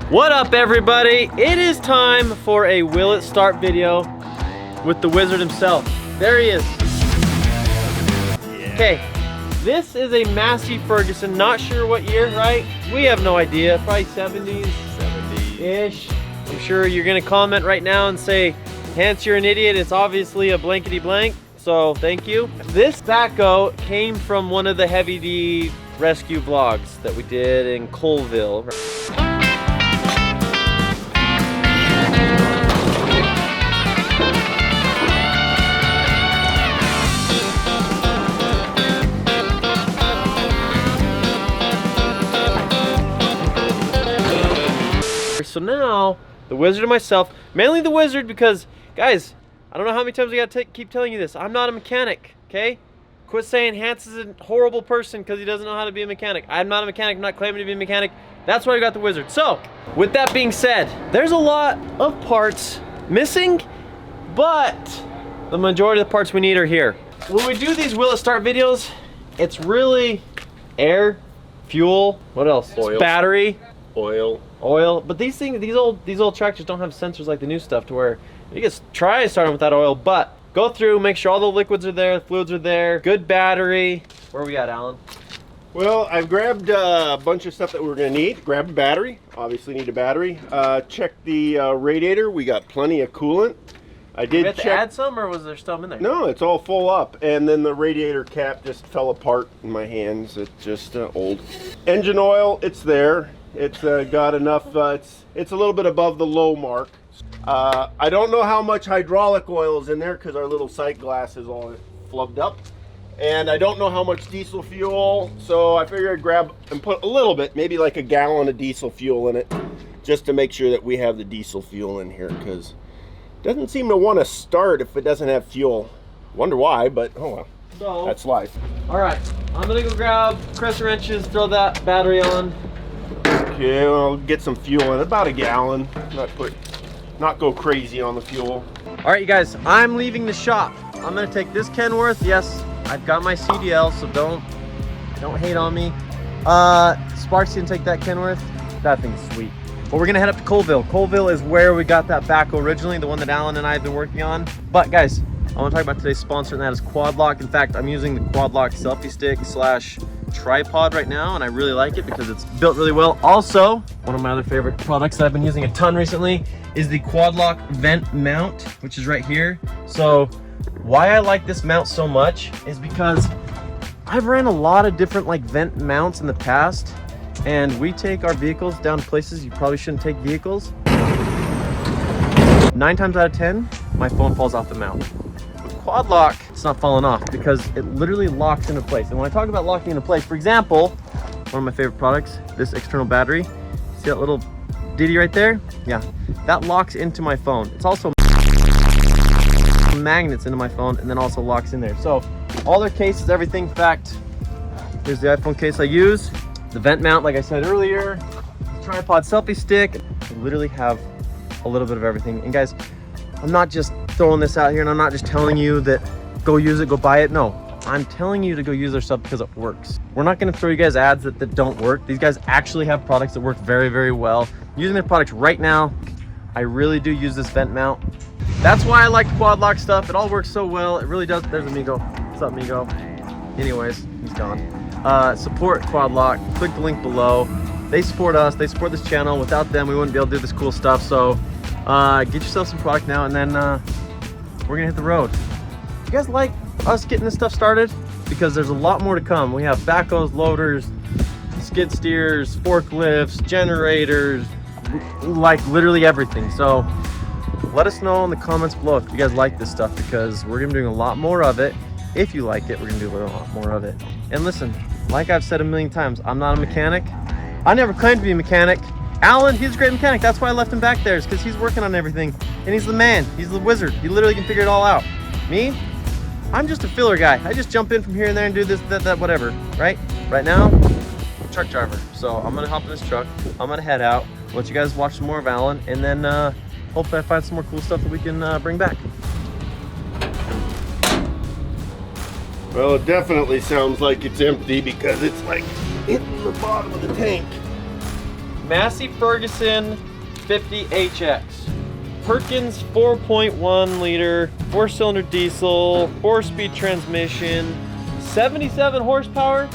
What up, everybody? It is time for a Will It Start video with the wizard himself. There he is. Okay, this is a Massey Ferguson. Not sure what year, right? We have no idea. Probably 70s-ish. I'm sure you're gonna comment right now and say, Hans, you're an idiot. It's obviously a blankety blank. So thank you. This Backhoe came from one of the Heavy D rescue vlogs that we did in Colville. So now, the wizard and myself, mainly the wizard because, guys, I don't know how many times I gotta keep telling you this. I'm not a mechanic, okay? Quit saying Hans is a horrible person because he doesn't know how to be a mechanic. I'm not a mechanic, I'm not claiming to be a mechanic. That's why I got the wizard. So, with that being said, there's a lot of parts missing, but the majority of the parts we need are here. When we do these Will It Start videos, it's really air, fuel, what else? Oil. Battery. Oil. But these old tractors don't have sensors like the new stuff to where you can try starting without oil, but go through, make sure all the liquids are there, fluids are there, good battery. Where are we at, Alan? Well, I've grabbed a bunch of stuff that we're gonna need. Grabbed a battery, obviously need a battery. Check the radiator, we got plenty of coolant. I did we have to add some, or was there some in there? No, it's all full up. And then the radiator cap just fell apart in my hands. It's just old. Engine oil, it's there. It's got enough, it's a little bit above the low mark. I don't know how much hydraulic oil is in there because our little sight glass is all flubbed up. And I don't know how much diesel fuel, so I figured I'd grab and put a little bit, maybe like a gallon of diesel fuel in it, just to make sure that we have the diesel fuel in here, because it doesn't seem to want to start if it doesn't have fuel. Wonder why, but oh well, So, that's life. All right, I'm gonna go grab crescent wrenches, throw that battery on. Okay, I'll get some fuel in, about a gallon. Not go crazy on the fuel. All right, you guys, I'm leaving the shop. I'm gonna take this Kenworth. Yes, I've got my CDL, so don't hate on me. Sparks didn't take that Kenworth. That thing's sweet. But we're gonna head up to Colville. Colville is where we got that Backhoe originally, the one that Alan and I have been working on. But guys, I want to talk about today's sponsor, and that is Quad Lock. In fact, I'm using the Quad Lock selfie stick / tripod right now, and I really like it because it's built really well. Also, one of my other favorite products that I've been using a ton recently is the Quad Lock vent mount, which is right here. So why I like this mount so much is because I've ran a lot of different like vent mounts in the past, and we take our vehicles down to places you probably shouldn't take vehicles. 9 times out of 10, my phone falls off the mount. Quad Lock, it's not falling off because it literally locks into place. And when I talk about locking into place, for example, one of my favorite products, this external battery, see that little ditty right there? Yeah, that locks into my phone. It's also magnets into my phone and then also locks in there. So all their cases, everything. In fact, here's the iPhone case I use, the vent mount, like I said earlier, tripod selfie stick. I literally have a little bit of everything. And guys, I'm not just throwing this out here, and I'm not just telling you that go use it, go buy it. No, I'm telling you to go use their stuff because it works. We're not going to throw you guys ads that don't work. These guys actually have products that work very, very well. I'm using their products right now. I really do use this vent mount. That's why I like Quad Lock stuff. It all works so well. It really does. There's Amigo. What's up, Amigo? Anyways, he's gone. Support Quad Lock. Click the link below. They support us. They support this channel. Without them, we wouldn't be able to do this cool stuff. So get yourself some product now, and then we're gonna hit the road. You guys like us getting this stuff started? Because there's a lot more to come. We have backhoes, loaders, skid steers, forklifts, generators, like literally everything. So let us know in the comments below if you guys like this stuff, because we're gonna be doing a lot more of it. If you like it, we're gonna do a lot more of it. And listen, like I've said a million times, I'm not a mechanic. I never claimed to be a mechanic. Alan, he's a great mechanic. That's why I left him back there, is because he's working on everything. And he's the man. He's the wizard. He literally can figure it all out. Me? I'm just a filler guy. I just jump in from here and there and do this, that, whatever. Right? Right now, I'm a truck driver. So I'm going to hop in this truck. I'm going to head out. Let you guys watch some more of Alan. And then hopefully I find some more cool stuff that we can bring back. Well, it definitely sounds like it's empty because it's like hitting the bottom of the tank. Massey Ferguson 50HX. Perkins 4.1 liter, 4-cylinder diesel, 4-speed transmission, 77 horsepower.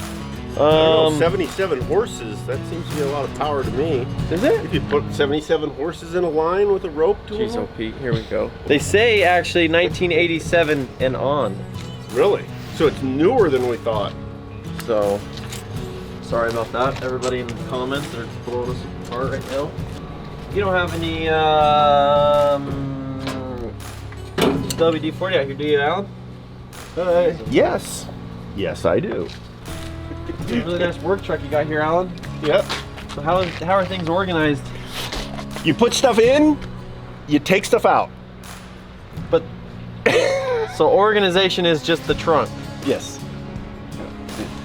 I don't know, 77 horses, that seems to be a lot of power to me. Is it? If you put 77 horses in a line with a rope to Jeez, them? oh Pete, here we go. They say actually 1987 and on. Really? So it's newer than we thought. So, sorry about that, everybody in the comments that are blowing us apart right now. You don't have any WD-40 out here, do you, Alan? Yes. Yes, I do. It's a really nice work truck you got here, Alan. Yep. So how are things organized? You put stuff in, you take stuff out. But so organization is just the trunk. Yes.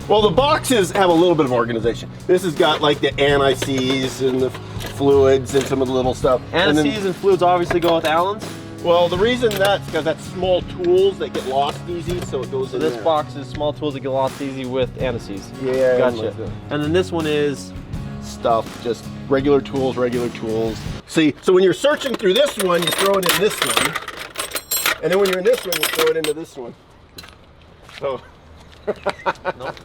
Well, the boxes have a little bit of organization. This has got like the anti-seize and the fluids and some of the little stuff. Anti-seize and fluids obviously go with Alan's. Well, the reason that's because that's small tools that get lost easy, so it goes in This there. box is small tools that get lost easy with anti-seize. Yeah. Gotcha. And then this one is Stuff, just regular tools, See, so when you're searching through this one, you throw it in this one. And then when you're in this one, you throw it into this one. So. nope.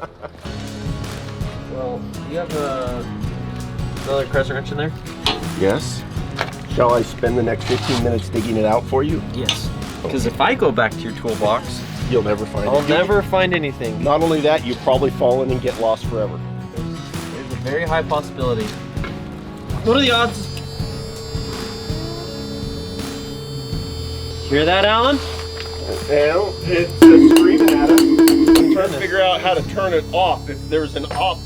Well, you have another crescent wrench in there? Yes. Shall I spend the next 15 minutes digging it out for you? Yes. Because if I go back to your toolbox, You'll never find it. I'll never find anything. Not only that, you probably fall in and get lost forever. There's a very high possibility. What are the odds? Hear that, Alan? Well, it's screaming at us. I'm trying to figure out how to turn it off. If there's an off,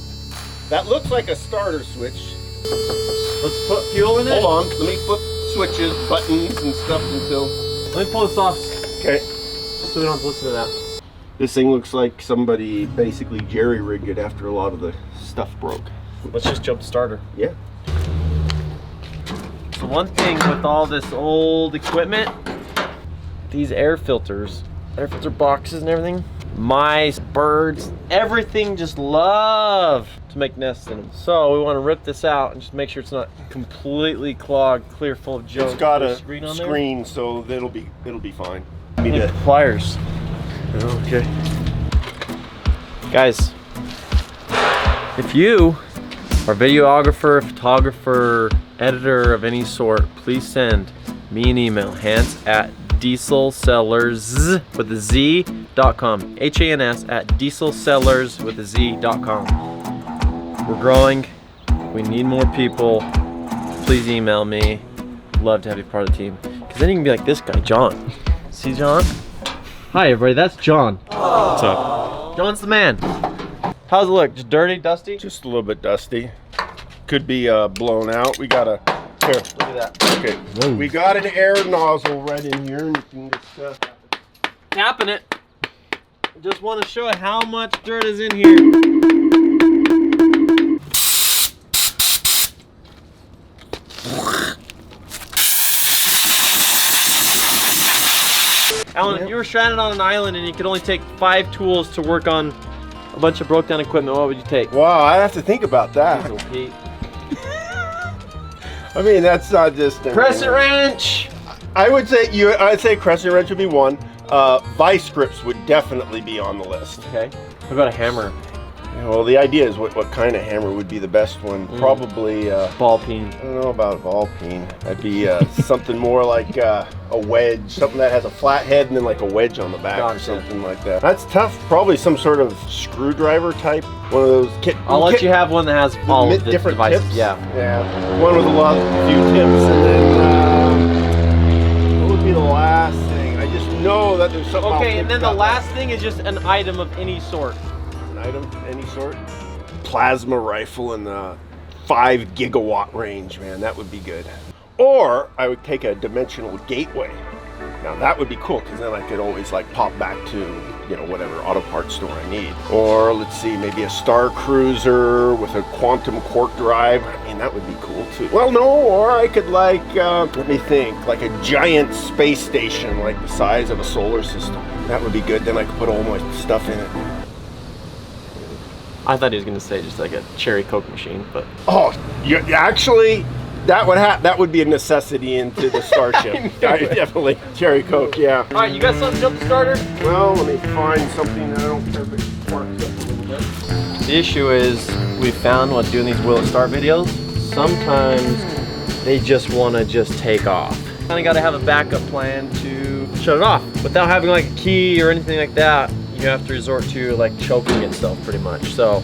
that looks like a starter switch. Let's put fuel in it. Hold on, let me flip switches, buttons, and stuff until. Let me pull this off Okay. so we don't have to listen to that. This thing looks like somebody basically jerry-rigged it after a lot of the stuff broke. Let's just jump to starter. Yeah. So one thing with all this old equipment, these air filter boxes and everything, mice, birds, everything just love to make nests in them. So we want to rip this out and just make sure it's not completely clogged, clear, full of junk. It's got a screen on there. screen, so it'll be fine. Need pliers. Okay. Guys, if you are a videographer, photographer, editor of any sort, please send me an email, hans@dieselsellers with a z.com. HANS@dieselsellers with a z.com. We're growing. We need more people. Please email me. Love to have you part of the team. Because then you can be like this guy, John. See John? Hi everybody, that's John. What's up? John's the man. How's it look? Just dirty, dusty? Just a little bit dusty. Could be blown out. We got a here. Look at that. Okay. Whoa. We got an air nozzle right in here, and you can just. Tapping it. Just want to show how much dirt is in here. Alan, if you were stranded on an island and you could only take 5 tools to work on a bunch of broke down equipment, what would you take? Wow, I have to think about that. So, Pete. I mean, that's not just Crescent wrench. I'd say crescent wrench would be one. Vice grips would definitely be on the list. Okay. What about a hammer? Well, the idea is what kind of hammer would be the best one. Probably. Ball peen. I don't know about a ball peen. That'd be something more like a wedge, something that has a flat head and then like a wedge on the back or something like that. That's tough. Probably some sort of screwdriver type. One of those I'll let you have one that has all of the different devices. tips. Yeah. Yeah. One with a few tips, and then what would be the last thing? I just know that there's something. Okay, and then the last thing is just an item of any sort. An item of any sort. Plasma rifle in the 5 gigawatt range, man. That would be good. Or I would take a dimensional gateway. Now that would be cool because then I could always like pop back to, whatever auto parts store I need. Or let's see, maybe a Star Cruiser with a quantum quark drive. I mean, that would be cool too. Well, no, or I could like, let me think, like a giant space station like the size of a solar system. That would be good. Then I could put all my stuff in it. I thought he was gonna say just like a cherry Coke machine, but Oh, actually, that would be a necessity into the Starship. I definitely cherry Coke, yeah. all right, you got something to jump the starter? Well, let me find something that I don't care if it sparks up a little bit. The issue is we found while doing these will it start videos, sometimes they just want to just take off. Kind of got to have a backup plan to shut it off without having like a key or anything like that. You have to resort to like choking itself pretty much. So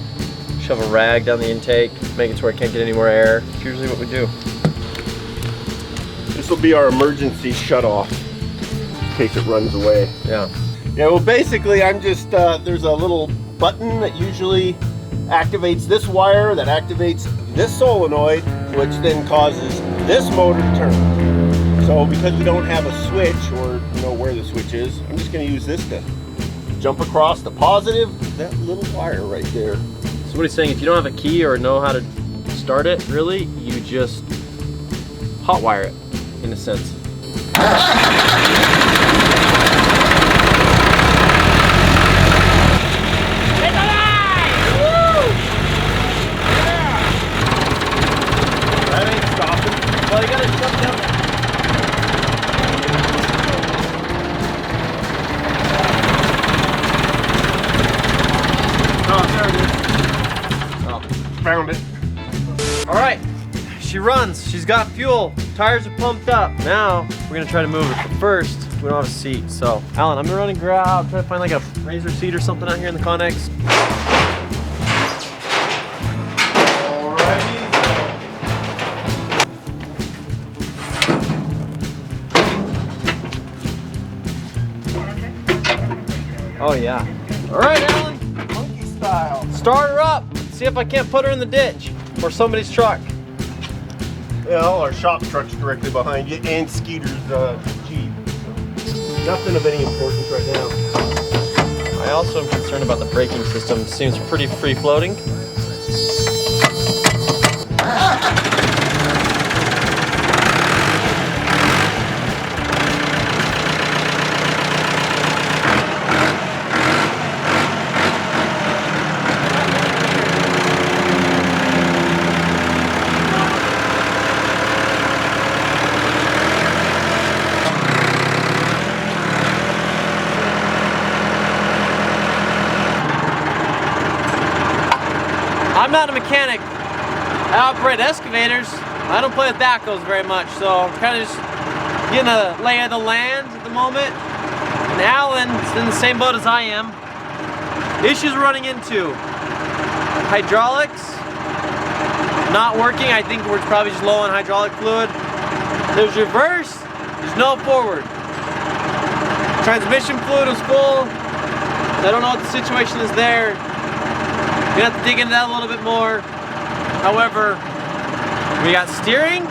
shove a rag down the intake, make it to where it can't get any more air. It's usually what we do. This will be our emergency shut off in case it runs away. Yeah. Yeah, well basically I'm just, there's a little button that usually activates this wire, that activates this solenoid, which then causes this motor to turn. So because we don't have a switch or know where the switch is, I'm just going to use this to jump across the positive, that little wire right there. So what he's saying, if you don't have a key or know how to start it, really, you just hotwire it, in a sense. That ain't stopping. Well, you gotta jump down there. Oh, there it is. Oh. Found it. All right, she runs. She's got fuel. Tires are pumped up. Now we're gonna try to move it. But first, we don't have a seat. So, Alan, I'm gonna run and grab, try to find like a razor seat or something out here in the Connex. Oh yeah. All right, Alan. Monkey style. Start her up. See if I can't put her in the ditch or somebody's truck. Well, our shop truck's directly behind you, and Skeeter's Jeep. Nothing of any importance right now. I also am concerned about the braking system. Seems pretty free floating. I'm not a mechanic. I operate excavators. I don't play with backhoes very much, so I'm kind of just getting a lay of the land at the moment. And Alan's in the same boat as I am. Issues we're running into: hydraulics not working. I think we're probably just low on hydraulic fluid. There's reverse. There's no forward. Transmission fluid is full. I don't know what the situation is there. We're gonna have to dig into that a little bit more. However, we got steering,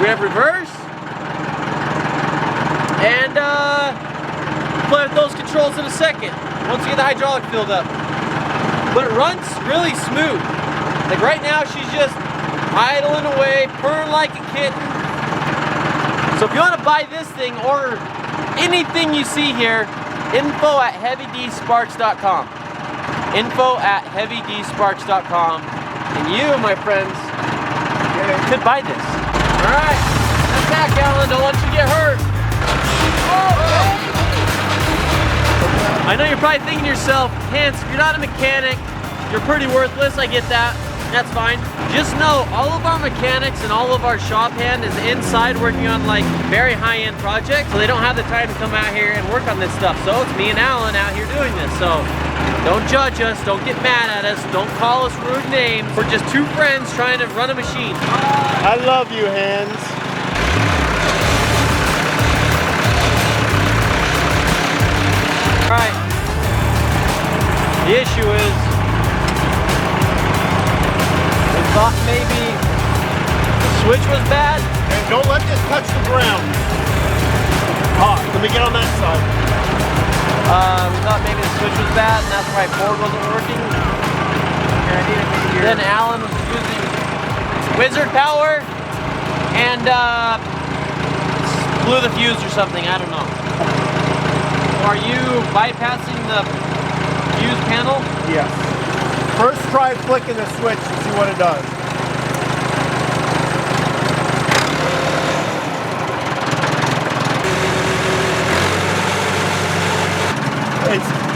we have reverse, and play with those controls in a second once we get the hydraulic filled up. But it runs really smooth. Like right now, she's just idling away, purring like a kitten. So if you want to buy this thing, order anything you see here, info@heavydsparks.com. info@heavydsparks.com, and you, my friends, could buy this. All right, step back, Alan. Don't let you get hurt. I know you're probably thinking to yourself, Hans, if you're not a mechanic, you're pretty worthless. I get that. That's fine. Just know all of our mechanics and all of our shop hand is inside working on like very high-end projects, so they don't have the time to come out here and work on this stuff. So it's me and Alan out here doing this. So don't judge us, don't get mad at us, don't call us rude names. We're just two friends trying to run a machine. I love you, Hans. All right. The issue is, we thought maybe the switch was bad. And don't let this touch the ground. Hot. Let me get on that side. We thought maybe the switch was bad and that's why board wasn't working. Then Alan was using wizard power and blew the fuse or something, I don't know. Are you bypassing the fuse panel? Yes. First try flicking the switch and see what it does.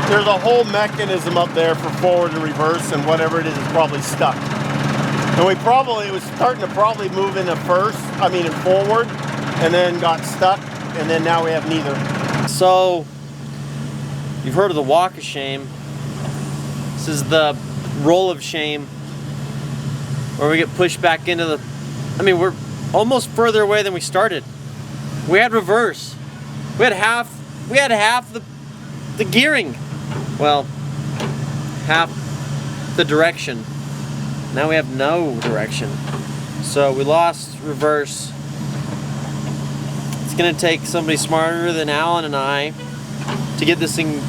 There's a whole mechanism up there for forward and reverse, and whatever it is probably stuck. And it was starting to probably move into in forward, and then got stuck, and then now we have neither. So, you've heard of the walk of shame. This is the roll of shame, where we get pushed back into the, we're almost further away than we started. We had reverse. We had half the gearing. Well, half the direction. Now we have no direction. So we lost reverse. It's gonna take somebody smarter than Alan and I to get this thing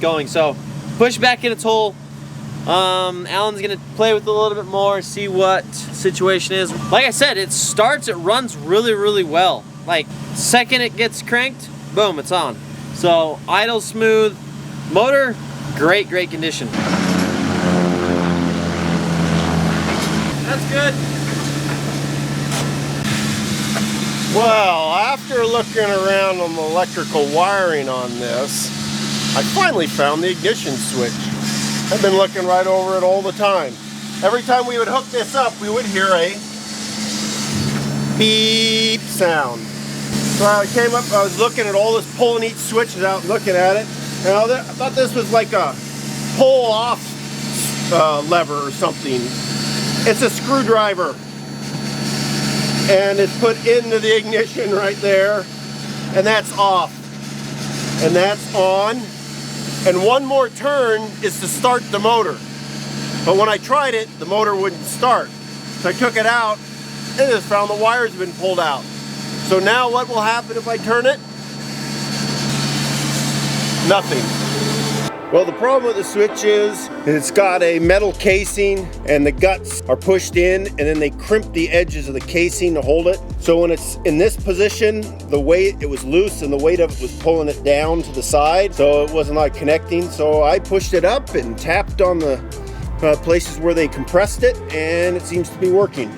going. So push back in its hole. Alan's gonna play with it a little bit more, see what situation is. Like I said, it runs really, really well. Like, second it gets cranked, boom, it's on. So idle smooth, motor, great condition. That's good. Well, after looking around on the electrical wiring on this, I finally found the ignition switch. I've been looking right over it all the time. Every time we would hook this up, we would hear a beep sound. So I came up, I was looking at all this, pulling each switch out and looking at it. And I thought this was like a pull-off lever or something. It's a screwdriver. And it's put into the ignition right there. And that's off. And that's on. And one more turn is to start the motor. But when I tried it, the motor wouldn't start. So I took it out and just found the wires had been pulled out. So now what will happen if I turn it? Nothing. Well, the problem with the switch is it's got a metal casing and the guts are pushed in, and then they crimp the edges of the casing to hold it. So when it's in this position, the weight, it was loose and the weight of it was pulling it down to the side, so it wasn't like connecting. So I pushed it up and tapped on the places where they compressed it, and it seems to be working.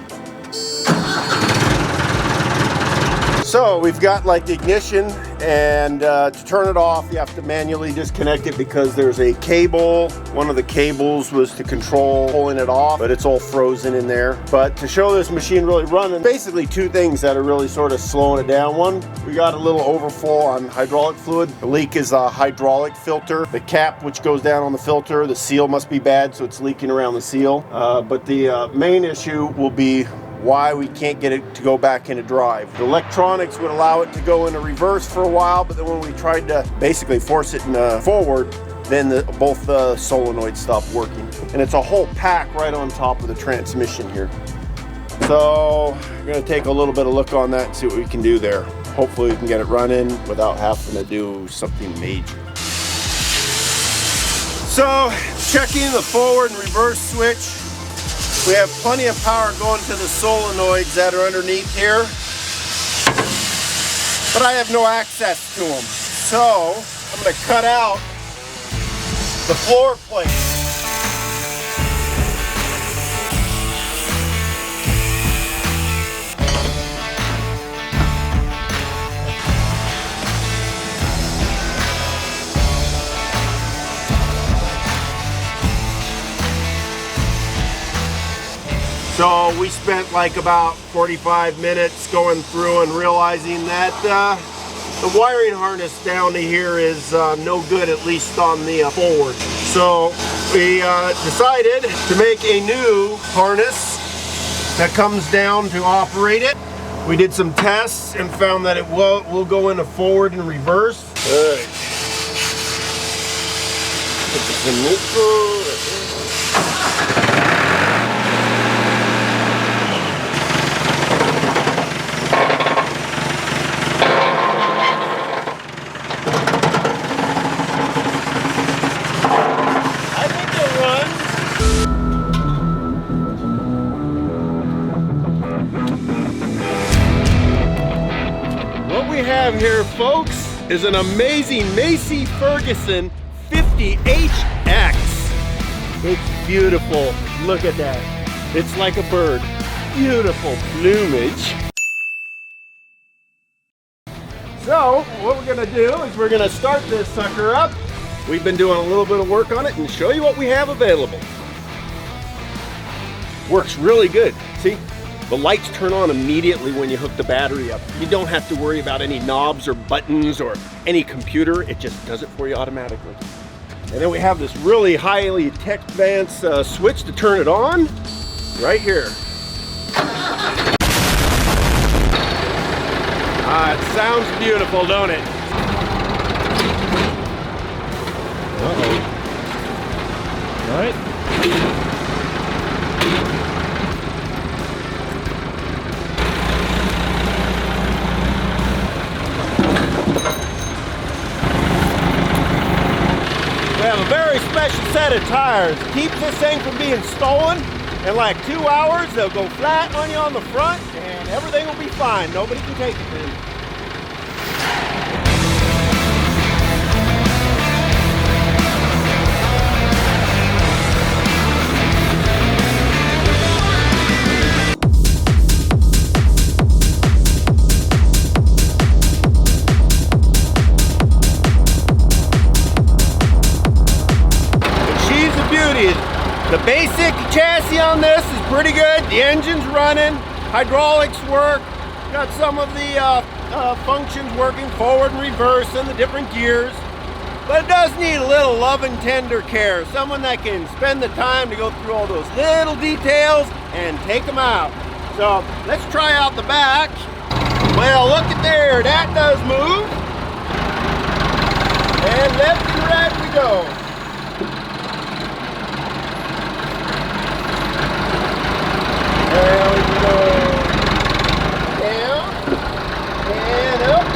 So we've got like the ignition, and to turn it off you have to manually disconnect it because there's a cable. One of the cables was to control pulling it off, but it's all frozen in there. But to show this machine really running, basically two things that are really sort of slowing it down. One, we got a little overflow on hydraulic fluid. The leak is a hydraulic filter. The cap which goes down on the filter, the seal must be bad, so it's leaking around the seal. But the main issue will be why we can't get it to go back into drive. The electronics would allow it to go into reverse for a while, but then when we tried to basically force it in forward, then both the solenoids stopped working. And it's a whole pack right on top of the transmission here. So I'm gonna take a little bit of look on that and see what we can do there. Hopefully we can get it running without having to do something major. So checking the forward and reverse switch. We have plenty of power going to the solenoids that are underneath here, but I have no access to them. So I'm going to cut out the floor plate. So we spent like about 45 minutes going through and realizing that the wiring harness down to here is no good, at least on the forward. So we decided to make a new harness that comes down to operate it. We did some tests and found that it will go into forward and reverse. All right. Put this in neutral. Here, folks, is an amazing Massey Ferguson 50HX. It's beautiful. Look at that. It's like a bird. Beautiful plumage. So what we're gonna do is we're gonna start this sucker up. We've been doing a little bit of work on it and show you what we have available. Works really good. See, the lights turn on immediately when you hook the battery up. You don't have to worry about any knobs or buttons or any computer. It just does it for you automatically. And then we have this really highly tech-advanced switch to turn it on right here. It sounds beautiful, don't it? Uh-oh. All right. We have a very special set of tires. Keeps this thing from being stolen. In like 2 hours, they'll go flat on you on the front and everything will be fine. Nobody can take it from you. The basic chassis on this is pretty good. The engine's running, hydraulics work, got some of the functions working forward and reverse and the different gears. But it does need a little love and tender care. Someone that can spend the time to go through all those little details and take them out. So let's try out the back. Well, look at there, that does move. And left and right we go. There we go. Down and up.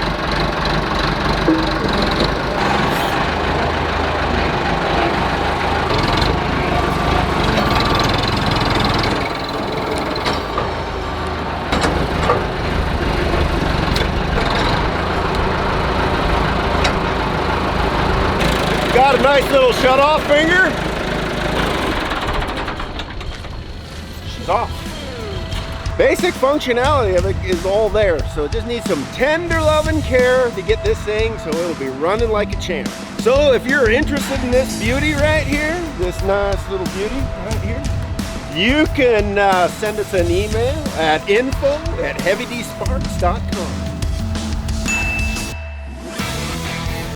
Got a nice little shut-off finger. She's off. Basic functionality of it is all there, so it just needs some tender love and care to get this thing so it'll be running like a champ. So if you're interested in this beauty right here, this nice little beauty right here, you can send us an email at info@heavydsparks.com.